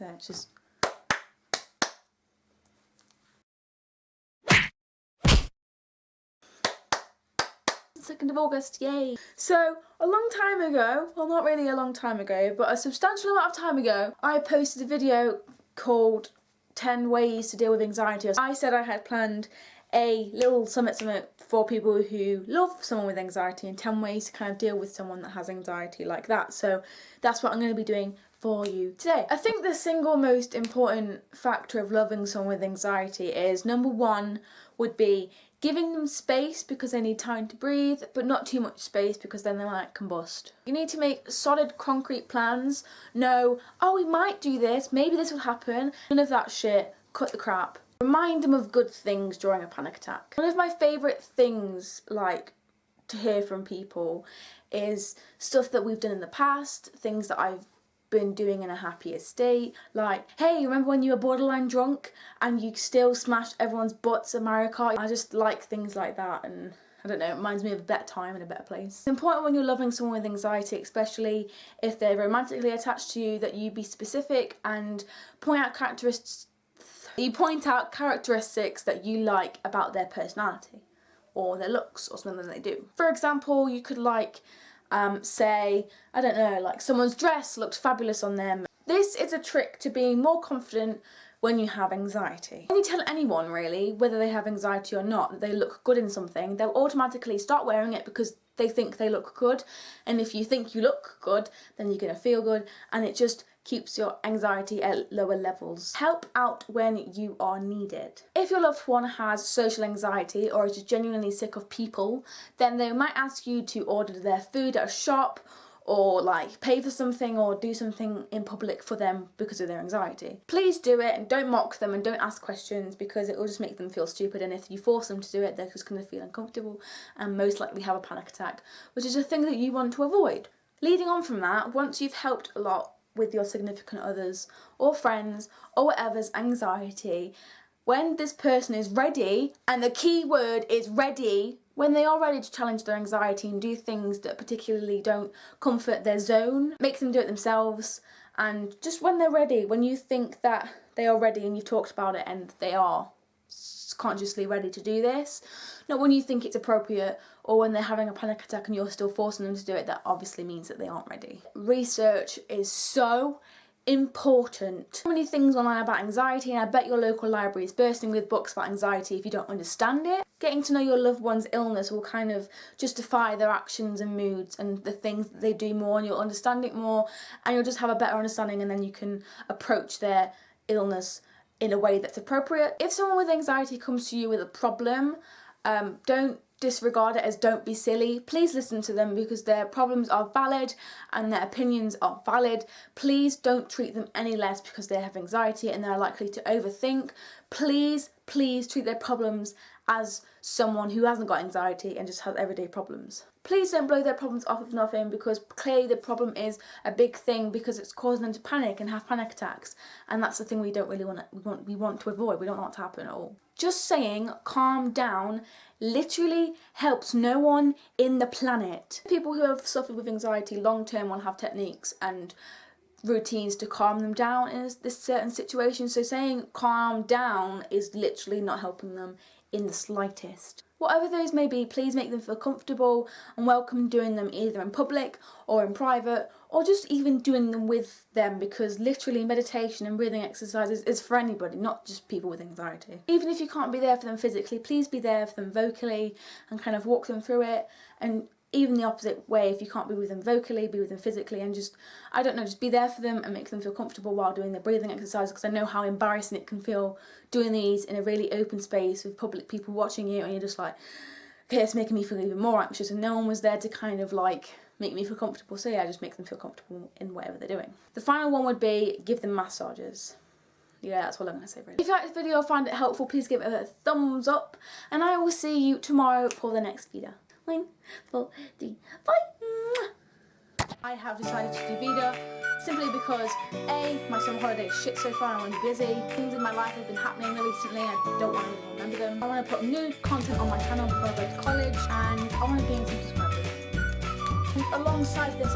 There, it's just... 2nd of August, yay! So, a long time ago, well not really a long time ago, but a substantial amount of time ago, I posted a video called 10 Ways to Deal with Anxiety. I said I had planned a little summit for people who love someone with anxiety and 10 ways to kind of deal with someone that has anxiety like that. So that's what I'm going to be doing for you today. I think the single most important factor of loving someone with anxiety is, number one would be giving them space because they need time to breathe, but not too much space because then they might combust. You need to make solid, concrete plans. Know, oh, we might do this, maybe this will happen. None of that shit. Cut the crap. Remind them of good things during a panic attack. One of my favourite things, like, to hear from people is stuff that we've done in the past, things that I've been doing in a happier state, like, hey, remember when you were borderline drunk and you still smashed everyone's butts at Mario Kart? I just like things like that, and I don't know, it reminds me of a better time and a better place. It's important when you're loving someone with anxiety, especially if they're romantically attached to you, that you be specific and point out characteristics that you like about their personality or their looks or something that they do. For example, you could say, I don't know, like someone's dress looked fabulous on them. This is a trick to being more confident when you have anxiety. When you tell anyone, really, whether they have anxiety or not, that they look good in something, they'll automatically start wearing it because they think they look good. And if you think you look good, then you're gonna feel good, and it just keeps your anxiety at lower levels. Help out when you are needed. If your loved one has social anxiety or is just genuinely sick of people, then they might ask you to order their food at a shop, or like pay for something or do something in public for them because of their anxiety. Please do it, and don't mock them and don't ask questions, because it will just make them feel stupid, and if you force them to do it, they're just going to feel uncomfortable and most likely have a panic attack, which is a thing that you want to avoid. Leading on from that, once you've helped a lot with your significant others or friends or whatever's anxiety, when this person is ready, and the key word is ready, when they are ready to challenge their anxiety and do things that particularly don't comfort their zone, make them do it themselves. And just when they're ready, when you think that they are ready and you've talked about it and they are consciously ready to do this, not when you think it's appropriate or when they're having a panic attack and you're still forcing them to do it, that obviously means that they aren't ready. Research is so important. So many things online about anxiety, and I bet your local library is bursting with books about anxiety if you don't understand it. Getting to know your loved one's illness will kind of justify their actions and moods and the things that they do more, and you'll understand it more, and you'll just have a better understanding, and then you can approach their illness in a way that's appropriate. If someone with anxiety comes to you with a problem, don't disregard it as don't be silly. Please listen to them because their problems are valid and their opinions are valid. Please don't treat them any less because they have anxiety and they're likely to overthink. Please treat their problems as someone who hasn't got anxiety and just has everyday problems. Please don't blow their problems off of nothing, because clearly the problem is a big thing because it's causing them to panic and have panic attacks, and that's the thing we don't really we want to avoid. We don't want it to happen at all. Just saying calm down literally helps no one in the planet. People who have suffered with anxiety long term will have techniques and routines to calm them down in this certain situation, so saying calm down is literally not helping them in the slightest. Whatever those may be, please make them feel comfortable and welcome doing them either in public or in private, or just even doing them with them, because literally meditation and breathing exercises is for anybody, not just people with anxiety. Even if you can't be there for them physically, please be there for them vocally and kind of walk them through it, and even the opposite way, if you can't be with them vocally, be with them physically, and just, I don't know, just be there for them and make them feel comfortable while doing their breathing exercise, because I know how embarrassing it can feel doing these in a really open space with public people watching you, and you're just like, okay, it's making me feel even more anxious, and no one was there to kind of like make me feel comfortable, so yeah, just make them feel comfortable in whatever they're doing. The final one would be give them massages. Yeah, that's all I'm going to say really. If you like this video or find it helpful, please give it a thumbs up, and I will see you tomorrow for the next video. 1, 4, 3, 5. I have decided to do Vida simply because A, my summer holiday is shit so far and I'm busy. Things in my life have been happening recently and I don't want to remember them. I want to put new content on my channel before I go to college, and I want to gain some subscribers. And alongside this,